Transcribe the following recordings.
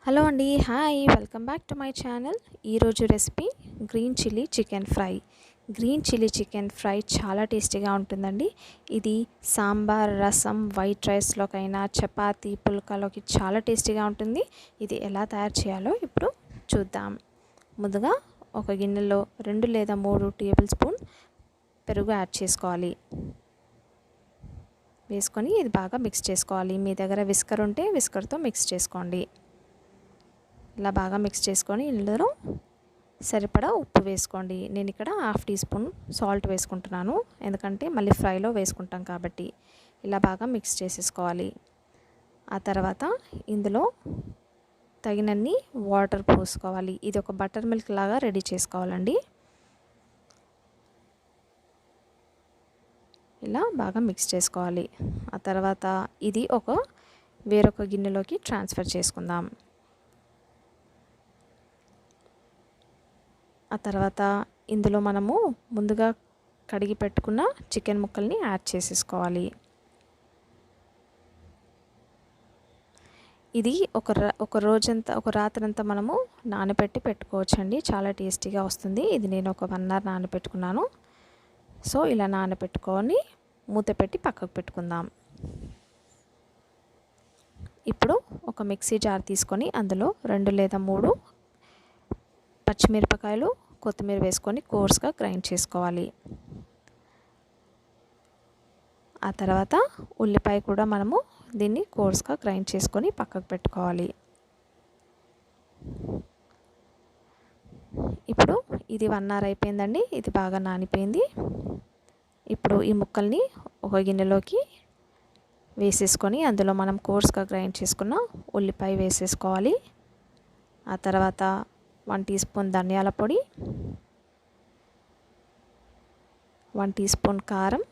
Hello అండి, hi, welcome back to my channel. ఈరోజు recipe green chilli chicken fry. Green chilli chicken fry చాలా టేస్టీగా ఉంటుందండి. ఇది సాంబార్, రసం, వైట్ రైస్లోకైనా, చపాతీ, పుల్కాలోకి చాలా టేస్టీగా ఉంటుంది. ఇది ఎలా తయారు చేయాలో ఇప్పుడు చూద్దాం. ముందుగా ఒక గిన్నెలో 2 లేదా 3 టేబుల్ స్పూన్ పెరుగు యాడ్ చేసుకోవాలి. వేసుకొని ఇది బాగా మిక్స్ చేసుకోవాలి. మీ దగ్గర విస్కర్ ఉంటే విస్కర్తో మిక్స్ చేసుకోండి. ఇలా బాగా మిక్స్ చేసుకొని ఇందులో సరిపడా ఉప్పు వేసుకోండి. నేను ఇక్కడ 1/2 టీ స్పూన్ సాల్ట్ వేసుకుంటున్నాను, ఎందుకంటే మళ్ళీ ఫ్రైలో వేసుకుంటాం కాబట్టి. ఇలా బాగా మిక్స్ చేసేసుకోవాలి. ఆ తర్వాత ఇందులో తగినన్ని వాటర్ పోసుకోవాలి. ఇది ఒక బటర్ మిల్క్ లాగా రెడీ చేసుకోవాలండి. ఇలా బాగా మిక్స్ చేసుకోవాలి. ఆ తర్వాత ఇది వేరొక గిన్నెలోకి ట్రాన్స్ఫర్ చేసుకుందాం. ఆ తర్వాత ఇందులో మనము ముందుగా కడిగి పెట్టుకున్న చికెన్ ముక్కల్ని యాడ్ చేసేసుకోవాలి. ఇది ఒక రోజంతా, ఒక రాత్రంతా మనము నానబెట్టి పెట్టుకోవచ్చండి. చాలా టేస్టీగా వస్తుంది. ఇది నేను ఒక 1 అవర్ నానబెట్టుకున్నాను. సో ఇలా నానబెట్టుకొని మూత పెట్టి పక్కకు పెట్టుకుందాం. ఇప్పుడు ఒక మిక్సీ జార్ తీసుకొని అందులో 2 లేదా 3 పచ్చిమిరపకాయలు, కొత్తిమీర వేసుకొని కోర్స్గా గ్రైండ్ చేసుకోవాలి. ఆ తర్వాత ఉల్లిపాయ కూడా మనము దీన్ని కోర్స్గా గ్రైండ్ చేసుకొని పక్కకు పెట్టుకోవాలి. ఇప్పుడు ఇది 1 అవర్ అయిపోయిందండి. ఇది బాగా నానిపోయింది. ఇప్పుడు ఈ ముక్కల్ని ఒక గిన్నెలోకి వేసేసుకొని అందులో మనం కోర్స్గా గ్రైండ్ చేసుకున్న ఉల్లిపాయ వేసేసుకోవాలి. ఆ తర్వాత 1 టీ స్పూన్ ధనియాల పొడి, 1 టీ స్పూన్ కారం,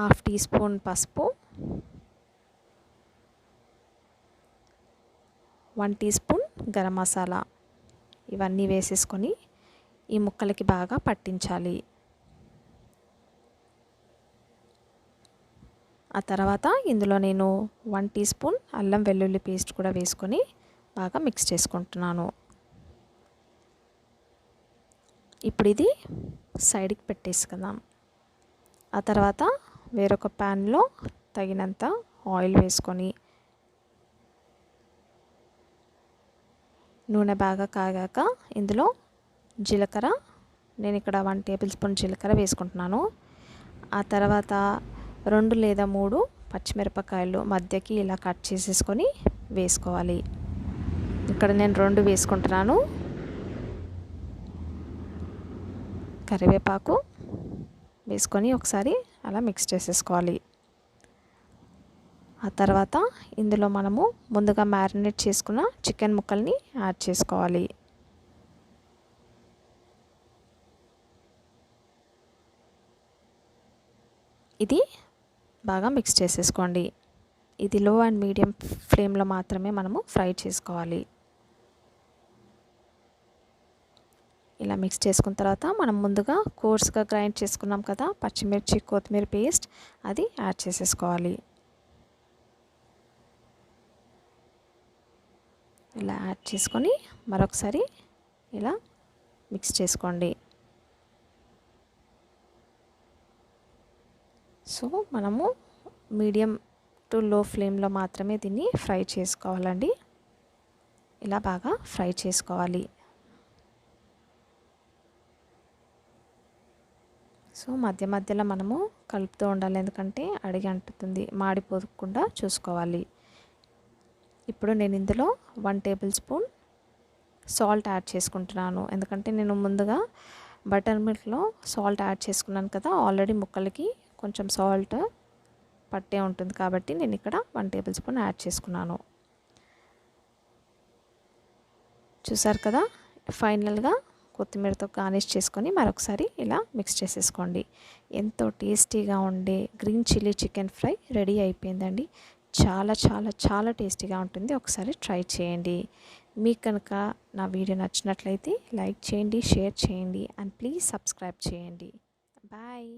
1/2 టీ స్పూన్ పసుపు, 1 టీ స్పూన్ గరం మసాలా, ఇవన్నీ వేసేసుకొని ఈ ముక్కలకి బాగా పట్టించాలి. ఆ తర్వాత ఇందులో నేను 1 టీ స్పూన్ అల్లం వెల్లుల్లి పేస్ట్ కూడా వేసుకొని బాగా మిక్స్ చేసుకుంటున్నాను. ఇప్పుడు ఇది సైడ్కి పెట్టేసుకుందాం. ఆ తర్వాత వేరొక ప్యాన్లో తగినంత ఆయిల్ వేసుకొని నూనె బాగా కాగాక ఇందులో జీలకర్ర, నేను ఇక్కడ 1 టేబుల్ స్పూన్ జీలకర్ర వేసుకుంటున్నాను. ఆ తర్వాత 2 లేదా 3 పచ్చిమిరపకాయలు మధ్యకి ఇలా కట్ చేసేసుకొని వేసుకోవాలి. ఇక్కడ నేను 2 వేసుకుంటున్నాను. కరివేపాకు వేసుకొని ఒకసారి అలా మిక్స్ చేసేసుకోవాలి. ఆ తర్వాత ఇందులో మనము ముందుగా మ్యారినేట్ చేసుకున్న చికెన్ ముక్కల్ని యాడ్ చేసుకోవాలి. ఇది బాగా మిక్స్ చేసేసుకోండి. ఇది లో అండ్ మీడియం ఫ్లేమ్లో మాత్రమే మనము ఫ్రై చేసుకోవాలి. ఇలా మిక్స్ చేసుకున్న తర్వాత మనం ముందుగా కోర్స్గా గ్రైండ్ చేసుకున్నాం కదా పచ్చిమిర్చి, కొత్తిమీర పేస్ట్, అది యాడ్ చేసేసుకోవాలి. ఇలా యాడ్ చేసుకొని మరొకసారి ఇలా మిక్స్ చేసుకోండి. సో మనము మీడియం టు లో ఫ్లేమ్లో మాత్రమే దీన్ని ఫ్రై చేసుకోవాలండి. ఇలా బాగా ఫ్రై చేసుకోవాలి. సో మధ్య మధ్యలో మనము కలుపుతూ ఉండాలి, ఎందుకంటే అడిగి అంటుతుంది, మాడిపోకుండా చూసుకోవాలి. ఇప్పుడు నేను ఇందులో 1 టేబుల్ స్పూన్ సాల్ట్ యాడ్ చేసుకుంటున్నాను, ఎందుకంటే నేను ముందుగా బటర్ మిల్క్లో సాల్ట్ యాడ్ చేసుకున్నాను కదా, ఆల్రెడీ ముక్కలకి కొంచెం సాల్ట్ పట్టే ఉంటుంది కాబట్టి నేను ఇక్కడ 1 టేబుల్ స్పూన్ యాడ్ చేసుకున్నాను. చూసారు కదా, ఫైనల్గా కొత్తిమీరతో గార్నిష్ చేసుకొని మరొకసారి ఇలా మిక్స్ చేసేసుకోండి. ఎంతో టేస్టీగా ఉండే green chilli chicken fry ready అయిపోయిందండి. చాలా చాలా చాలా టేస్టీగా ఉంటుంది. ఒకసారి ట్రై చేయండి. మీకు కనుక నా వీడియో నచ్చినట్లయితే లైక్ చేయండి, షేర్ చేయండి అండ్ ప్లీజ్ సబ్స్క్రైబ్ చేయండి. బాయ్.